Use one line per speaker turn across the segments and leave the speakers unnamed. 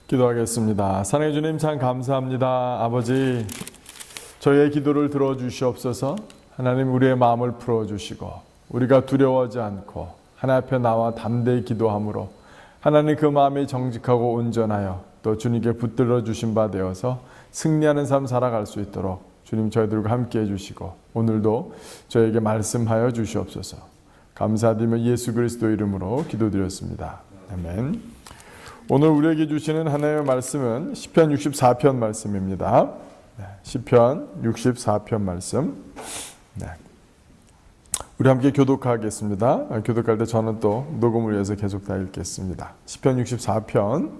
기도하겠습니다. 사랑해 주님 참 감사합니다. 아버지, 저희의 기도를 들어주시옵소서. 하나님, 우리의 마음을 풀어주시고 우리가 두려워하지 않고 하나님 앞에 나와 담대히 기도함으로 하나님 그 마음이 정직하고 온전하여 또 주님께 붙들어 주신 바 되어서 승리하는 삶 살아갈 수 있도록 주님 저희들과 함께 해주시고 오늘도 저에게 말씀하여 주시옵소서. 감사드리며 예수 그리스도 이름으로 기도드렸습니다. 아멘. 오늘 우리에게 주시는 하나님의 말씀은 시편 64편 말씀입니다. 시편 64편 말씀. 우리 함께 교독하겠습니다. 교독할 때 저는 또 녹음을 위해서 계속 다 읽겠습니다. 시편 64편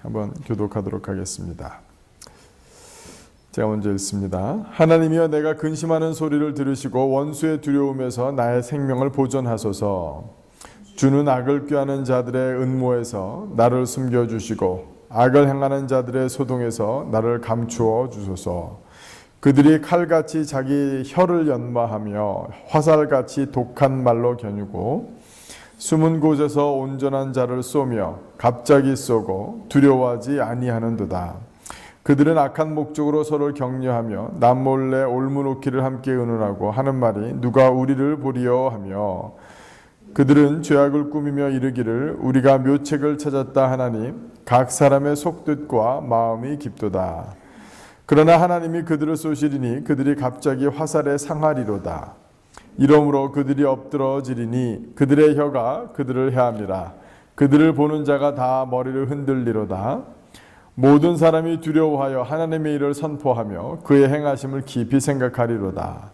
한번 교독하도록 하겠습니다. 제가 먼저 읽습니다. 하나님이여, 내가 근심하는 소리를 들으시고 원수의 두려움에서 나의 생명을 보존하소서. 주는 악을 꾀하는 자들의 음모에서 나를 숨겨주시고 악을 행하는 자들의 소동에서 나를 감추어 주소서. 그들이 칼같이 자기 혀를 연마하며 화살같이 독한 말로 겨누고 숨은 곳에서 온전한 자를 쏘며 갑자기 쏘고 두려워하지 아니하는도다. 그들은 악한 목적으로 서로 격려하며 남몰래 올무놓기를 함께 의논하고 하는 말이 누가 우리를 보리요 하며 그들은 죄악을 꾸미며 이르기를 우리가 묘책을 찾았다 하나니 각 사람의 속뜻과 마음이 깊도다. 그러나 하나님이 그들을 쏘시리니 그들이 갑자기 화살에 상하리로다. 이러므로 그들이 엎드러지리니 그들의 혀가 그들을 해함이라. 그들을 보는 자가 다 머리를 흔들리로다. 모든 사람이 두려워하여 하나님의 일을 선포하며 그의 행하심을 깊이 생각하리로다.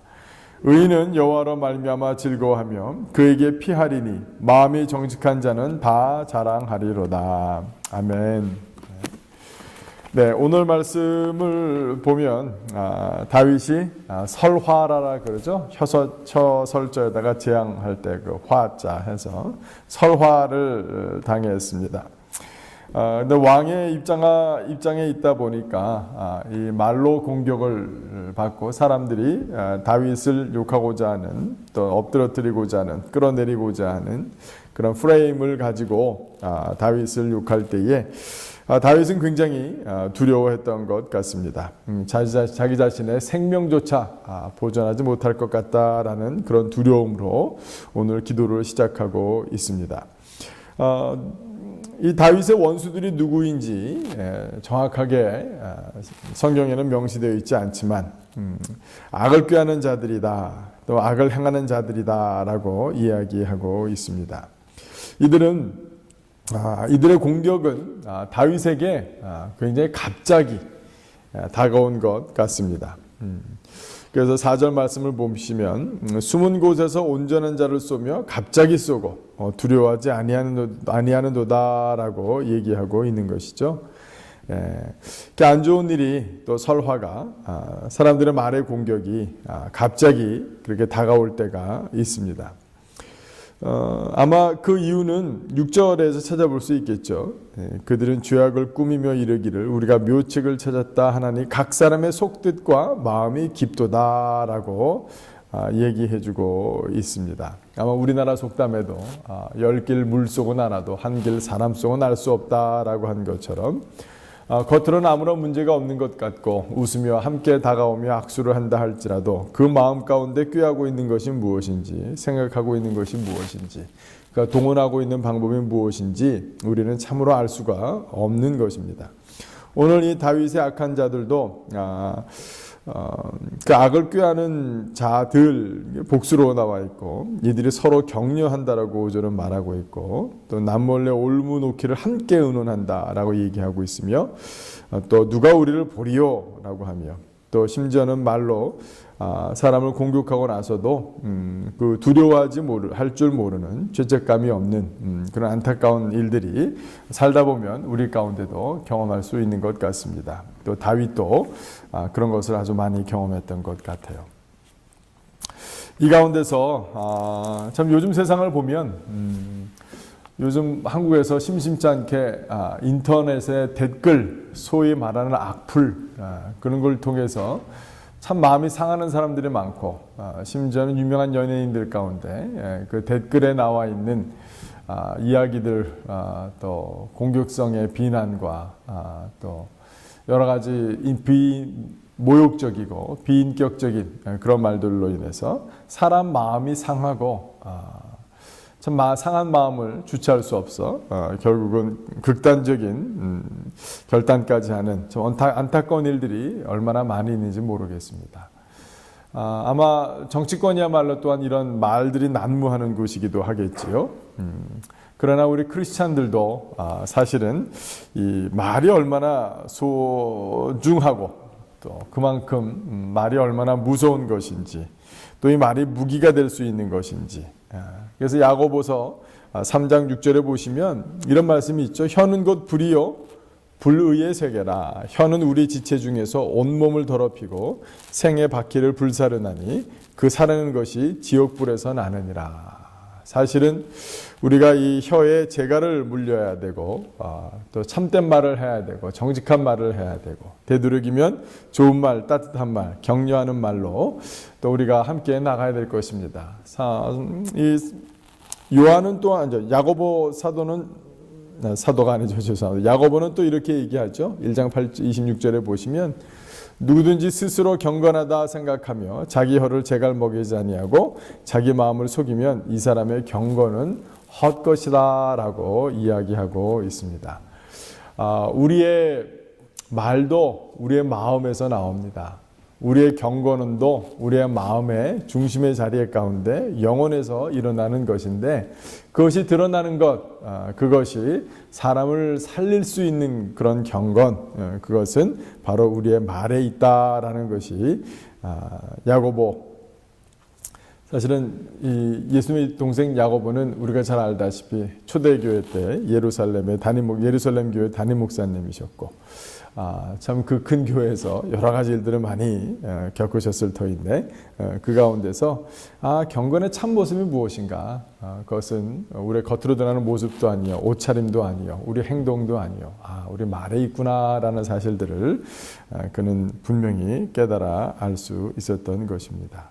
의인은 여호와로 말미암아 즐거워하며 그에게 피하리니 마음이 정직한 자는 다 자랑하리로다. 아멘. 네, 오늘 말씀을 보면 다윗이 설화라라 그러죠. 혀서 설자에다가 재앙할 때 그 화자 해서 설화를 당했습니다. 근데 왕의 입장에 있다 보니까 이 말로 공격을 받고 사람들이 다윗을 욕하고자 하는, 또 엎드러뜨리고자 하는, 끌어내리고자 하는 그런 프레임을 가지고 다윗을 욕할 때에 다윗은 굉장히 두려워했던 것 같습니다. 자기 자신의 생명조차 보존하지 못할 것 같다라는 그런 두려움으로 오늘 기도를 시작하고 있습니다. 이 다윗의 원수들이 누구인지 정확하게 성경에는 명시되어 있지 않지만 악을 꾀하는 자들이다, 또 악을 행하는 자들이다 라고 이야기하고 있습니다. 이들의 공격은 다윗에게 굉장히 갑자기 다가온 것 같습니다. 그래서 4절 말씀을 보시면 숨은 곳에서 온전한 자를 쏘며 갑자기 쏘고 두려워하지 아니하는도다라고 얘기하고 있는 것이죠. 안 좋은 일이, 또 설화가, 사람들의 말의 공격이 갑자기 그렇게 다가올 때가 있습니다. 아마 그 이유는 6절에서 찾아볼 수 있겠죠. 그들은 죄악을 꾸미며 이르기를 우리가 묘책을 찾았다 하나니 각 사람의 속뜻과 마음이 깊도다라고 얘기해주고 있습니다. 아마 우리나라 속담에도 10길 물속은 알아도 한 길 사람 속은 알 수 없다라고 한 것처럼 겉으로는 아무런 문제가 없는 것 같고 웃으며 함께 다가오며 악수를 한다 할지라도 그 마음 가운데 꾀하고 있는 것이 무엇인지, 생각하고 있는 것이 무엇인지, 그러니까 동원하고 있는 방법이 무엇인지 우리는 참으로 알 수가 없는 것입니다. 오늘 이 다윗의 악한 자들도 그 악을 꾀하는 자들 복수로 나와 있고, 이들이 서로 격려한다라고 저는 말하고 있고, 또 남몰래 올무놓기를 함께 의논한다라고 얘기하고 있으며, 또 누가 우리를 보리요 라고 하며, 또 심지어는 말로 사람을 공격하고 나서도 그 두려워하지 할 줄 모르는, 죄책감이 없는 그런 안타까운 일들이 살다 보면 우리 가운데도 경험할 수 있는 것 같습니다. 또 다윗도 그런 것을 아주 많이 경험했던 것 같아요. 이 가운데서 참 요즘 세상을 보면 요즘 한국에서 심심치 않게 인터넷의 댓글, 소위 말하는 악플, 그런 걸 통해서 참 마음이 상하는 사람들이 많고, 심지어는 유명한 연예인들 가운데 그 댓글에 나와 있는 이야기들, 또 공격성의 비난과 또 여러 가지 모욕적이고 비인격적인 그런 말들로 인해서 사람 마음이 상하고 참 상한 마음을 주체할 수 없어 결국은 극단적인 결단까지 하는 좀 안타까운 일들이 얼마나 많이 있는지 모르겠습니다. 아마 정치권이야말로 또한 이런 말들이 난무하는 곳이기도 하겠지요. 그러나 우리 크리스찬들도 사실은 이 말이 얼마나 소중하고 또 그만큼 말이 얼마나 무서운 것인지 또 이 말이 무기가 될 수 있는 것인지. 그래서 야고보서 3장 6절에 보시면 이런 말씀이 있죠. 혀는 곧 불이요 불의의 세계라. 혀는 우리 지체 중에서 온몸을 더럽히고 생의 바퀴를 불사르나니 그 사르는 것이 지옥불에서 나느니라. 사실은 우리가 이 혀에 재갈을 물려야 되고 또 참된 말을 해야 되고 정직한 말을 해야 되고 되도록이면 좋은 말, 따뜻한 말, 격려하는 말로 또 우리가 함께 나가야 될 것입니다. 이 요한은 또한 야고보 사도가 아니죠. 죄송합니다. 야고보는 또 이렇게 얘기하죠. 1장 26절에 보시면 누구든지 스스로 경건하다 생각하며 자기 혀를 재갈 먹이지 아니하고 자기 마음을 속이면 이 사람의 경건은 헛것이다 라고 이야기하고 있습니다. 우리의 말도 우리의 마음에서 나옵니다. 우리의 경건은도 우리의 마음의 중심의 자리에 가운데 영혼에서 일어나는 것인데 그것이 드러나는 것, 그것이 사람을 살릴 수 있는 그런 경건, 그것은 바로 우리의 말에 있다라는 것이 야고보. 사실은 이 예수님의 동생 야고보는 우리가 잘 알다시피 초대교회 때 예루살em 교회 담임 목사님이셨고 참 그 큰 교회에서 여러 가지 일들을 많이 겪으셨을 터인데 그 가운데서 경건의 참 모습이 무엇인가? 그것은 우리 겉으로 드러나는 모습도 아니요, 옷차림도 아니요, 우리 행동도 아니요, 우리 말에 있구나라는 사실들을 그는 분명히 깨달아 알 수 있었던 것입니다.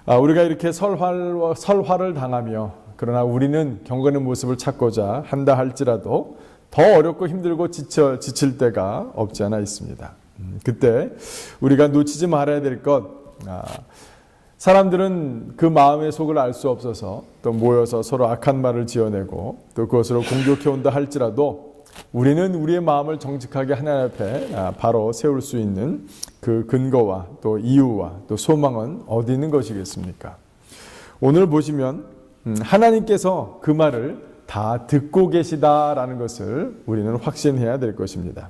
우리가 이렇게 설화를 당하며 그러나 우리는 경건의 모습을 찾고자 한다 할지라도 더 어렵고 힘들고 지칠 때가 없지 않아 있습니다. 그때 우리가 놓치지 말아야 될 것, 사람들은 그 마음의 속을 알 수 없어서 또 모여서 서로 악한 말을 지어내고 또 그것으로 공격해온다 할지라도 우리는 우리의 마음을 정직하게 하나님 앞에 바로 세울 수 있는 그 근거와 또 이유와 또 소망은 어디 있는 것이겠습니까? 오늘 보시면 하나님께서 그 말을 다 듣고 계시다라는 것을 우리는 확신해야 될 것입니다.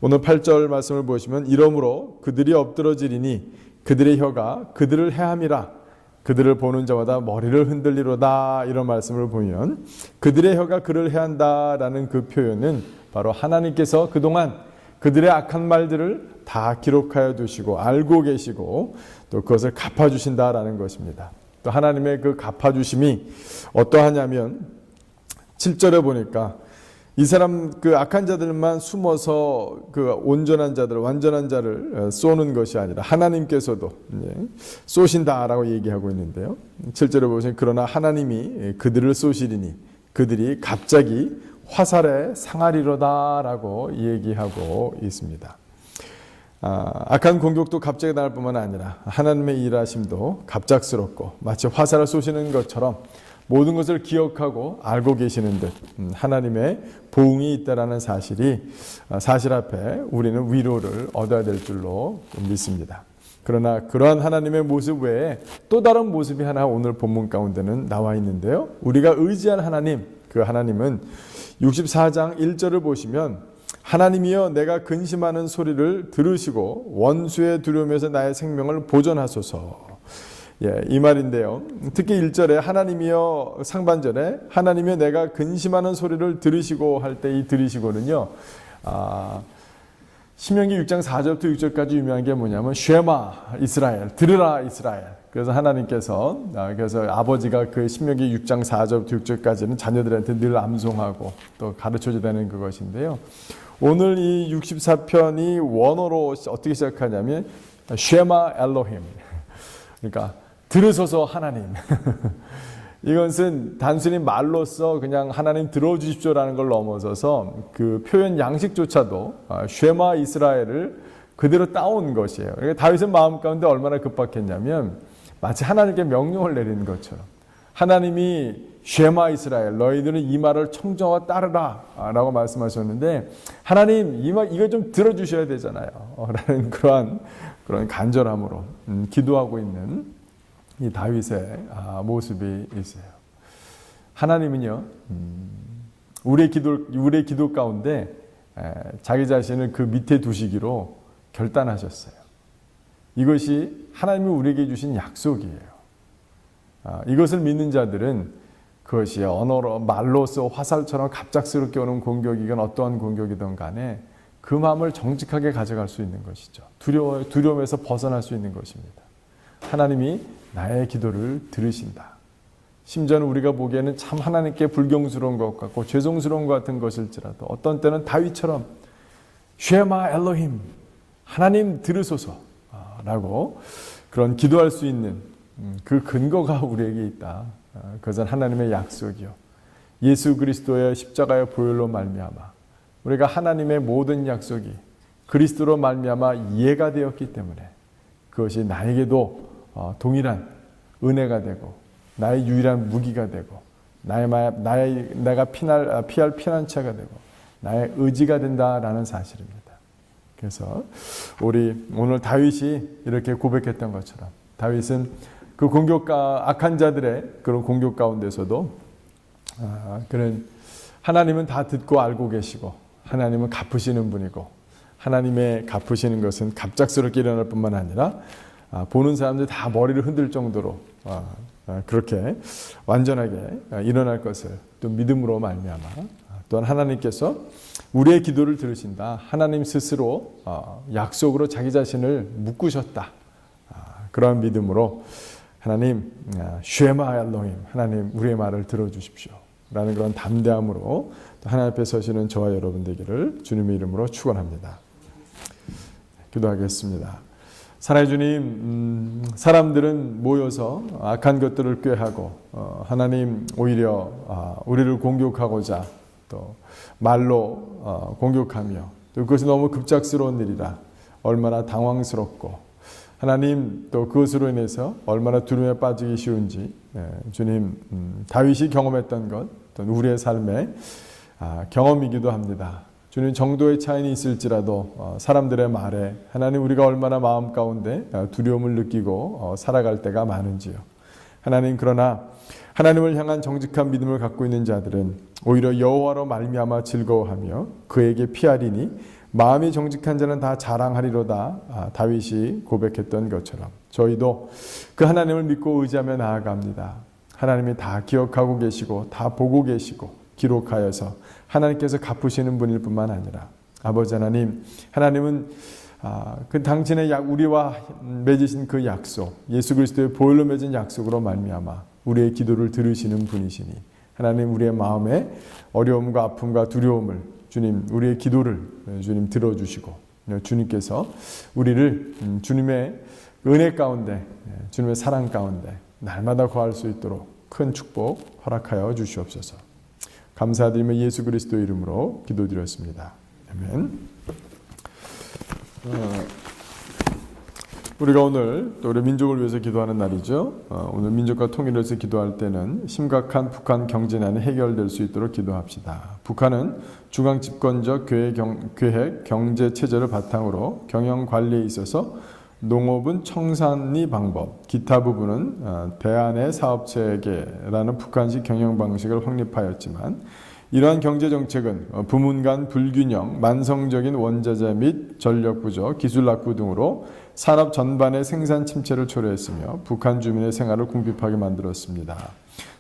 오늘 8절 말씀을 보시면 이러므로 그들이 엎드러지리니 그들의 혀가 그들을 해함이라 그들을 보는 자마다 머리를 흔들리로다 이런 말씀을 보면 그들의 혀가 그를 해한다라는 그 표현은 바로 하나님께서 그동안 그들의 악한 말들을 다 기록하여 두시고 알고 계시고 또 그것을 갚아주신다라는 것입니다. 또 하나님의 그 갚아주심이 어떠하냐면 7절에 보니까 이 사람 그 악한 자들만 숨어서 그 온전한 자들, 완전한 자를 쏘는 것이 아니라 하나님께서도 쏘신다라고 얘기하고 있는데요. 7절에 보시면 그러나 하나님이 그들을 쏘시리니 그들이 갑자기 화살에 상하리로다라고 얘기하고 있습니다. 악한 공격도 갑자기 나올 뿐만 아니라 하나님의 일하심도 갑작스럽고 마치 화살을 쏘시는 것처럼 모든 것을 기억하고 알고 계시는 듯 하나님의 보응이 있다라는 사실 앞에 우리는 위로를 얻어야 될 줄로 믿습니다. 그러나 그러한 하나님의 모습 외에 또 다른 모습이 하나 오늘 본문 가운데는 나와 있는데요. 우리가 의지한 하나님, 그 하나님은 64장 1절을 보시면 하나님이여 내가 근심하는 소리를 들으시고 원수의 두려움에서 나의 생명을 보존하소서. 이 말인데요. 특히 1절에 하나님이여 상반절에 하나님이여 내가 근심하는 소리를 들으시고 할 때 이 들으시고는요. 신명기 6장 4절부터 6절까지 유명한 게 뭐냐면 쉐마 이스라엘, 들으라 이스라엘. 그래서 하나님께서 그래서 아버지가 그 신명기 6장 4절부터 6절까지는 자녀들한테 늘 암송하고 또 가르쳐줘야 되는 그것인데요. 오늘 이 64편이 원어로 어떻게 시작하냐면 쉐마 엘로힘. 그러니까 들으소서 하나님. 이것은 단순히 말로써 그냥 하나님 들어주십시오라는 걸 넘어서서 그 표현 양식조차도 쉐마 이스라엘을 그대로 따온 것이에요. 그러니까 다윗의 마음 가운데 얼마나 급박했냐면 마치 하나님께 명령을 내리는 것처럼 하나님이 쉐마 이스라엘 너희들은 이 말을 청정하고 따르라 라고 말씀하셨는데 하나님 이 말 이거 좀 들어주셔야 되잖아요 라는 그런 간절함으로 기도하고 있는 이 다윗의 모습이 있어요. 하나님은요 우리의 기도 가운데 자기 자신을 그 밑에 두시기로 결단하셨어요. 이것이 하나님이 우리에게 주신 약속이에요. 이것을 믿는 자들은 그것이 언어로 말로써 화살처럼 갑작스럽게 오는 공격이건 어떠한 공격이든 간에 그 마음을 정직하게 가져갈 수 있는 것이죠. 두려움에서 벗어날 수 있는 것입니다. 하나님이 나의 기도를 들으신다. 심지어는 우리가 보기에는 참 하나님께 불경스러운 것 같고 죄송스러운 것 같은 것일지라도 어떤 때는 다윗처럼 쉐마 엘로힘 하나님 들으소서 라고 그런 기도할 수 있는 그 근거가 우리에게 있다. 그것은 하나님의 약속이요. 예수 그리스도의 십자가의 보혈로 말미암아 우리가 하나님의 모든 약속이 그리스도로 말미암아 이해가 되었기 때문에 그것이 나에게도 동일한 은혜가 되고 나의 유일한 무기가 되고 내가 피할 피난처가 되고 나의 의지가 된다라는 사실입니다. 그래서 우리 오늘 다윗이 이렇게 고백했던 것처럼 다윗은 그 악한 자들의 그런 공격 가운데서도 그는 하나님은 다 듣고 알고 계시고 하나님은 갚으시는 분이고 하나님의 갚으시는 것은 갑작스럽게 일어날 뿐만 아니라 보는 사람들이 다 머리를 흔들 정도로 그렇게 완전하게 일어날 것을 또 믿음으로 말미암아 또한 하나님께서 우리의 기도를 들으신다. 하나님 스스로 약속으로 자기 자신을 묶으셨다. 그러한 믿음으로 하나님 쉐마 엘로힘 하나님 우리의 말을 들어주십시오 라는 그런 담대함으로 하나님 앞에 서시는 저와 여러분 되기를 주님의 이름으로 축원합니다. 기도하겠습니다. 사랑의 주님, 사람들은 모여서 악한 것들을 꾀하고 하나님 오히려 우리를 공격하고자 또 말로 공격하며 또 그것이 너무 급작스러운 일이라 얼마나 당황스럽고 하나님 또 그것으로 인해서 얼마나 두려움에 빠지기 쉬운지 주님 다윗이 경험했던 것 또 우리의 삶의 경험이기도 합니다. 주님 정도의 차이는 있을지라도 사람들의 말에 하나님 우리가 얼마나 마음 가운데 두려움을 느끼고 살아갈 때가 많은지요. 하나님 그러나 하나님을 향한 정직한 믿음을 갖고 있는 자들은 오히려 여호와로 말미암아 즐거워하며 그에게 피하리니 마음이 정직한 자는 다 자랑하리로다. 다윗이 고백했던 것처럼 저희도 그 하나님을 믿고 의지하며 나아갑니다. 하나님이 다 기억하고 계시고 다 보고 계시고 기록하여서 하나님께서 갚으시는 분일 뿐만 아니라 아버지 하나님, 하나님은 그 당신의 우리와 맺으신 그 약속, 예수 그리스도의 보혈로 맺은 약속으로 말미암아 우리의 기도를 들으시는 분이시니 하나님 우리의 마음에 어려움과 아픔과 두려움을 주님 우리의 기도를 주님 들어주시고 주님께서 우리를 주님의 은혜 가운데 주님의 사랑 가운데 날마다 거할 수 있도록 큰 축복 허락하여 주시옵소서. 감사드리며 예수 그리스도 이름으로 기도드렸습니다. 아멘. 우리가 오늘 또 우리 민족을 위해서 기도하는 날이죠. 오늘 민족과 통일을 위해서 기도할 때는 심각한 북한 경제난이 해결될 수 있도록 기도합시다. 북한은 중앙 집권적 계획, 경제 체제를 바탕으로 경영 관리에 있어서 농업은 청산리 방법, 기타 부분은 대안의 사업체계라는 북한식 경영 방식을 확립하였지만 이러한 경제정책은 부문 간 불균형, 만성적인 원자재 및 전력 부족, 기술 낙후 등으로 산업 전반의 생산 침체를 초래했으며 북한 주민의 생활을 궁핍하게 만들었습니다.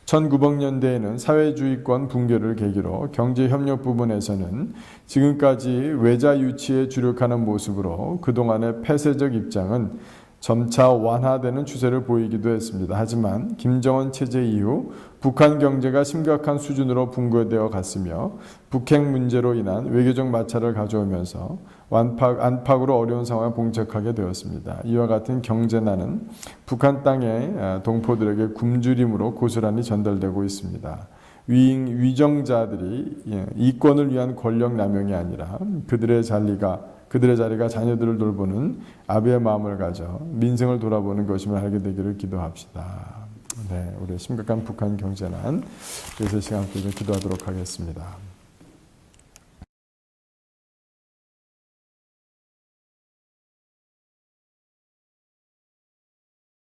1900년대에는 사회주의권 붕괴를 계기로 경제협력 부분에서는 지금까지 외자 유치에 주력하는 모습으로 그동안의 폐쇄적 입장은 점차 완화되는 추세를 보이기도 했습니다. 하지만 김정은 체제 이후 북한 경제가 심각한 수준으로 붕괴되어 갔으며 북핵 문제로 인한 외교적 마찰을 가져오면서 안팎으로 어려운 상황에 봉착하게 되었습니다. 이와 같은 경제난은 북한 땅의 동포들에게 굶주림으로 고스란히 전달되고 있습니다. 위정자들이 이권을 위한 권력 남용이 아니라 그들의 자리가 자녀들을 돌보는 아비의 마음을 가져 민생을 돌아보는 것임을 알게 되기를 기도합시다. 네, 우리 심각한 북한 경제난 그래서 시간 함께 기도하도록 하겠습니다.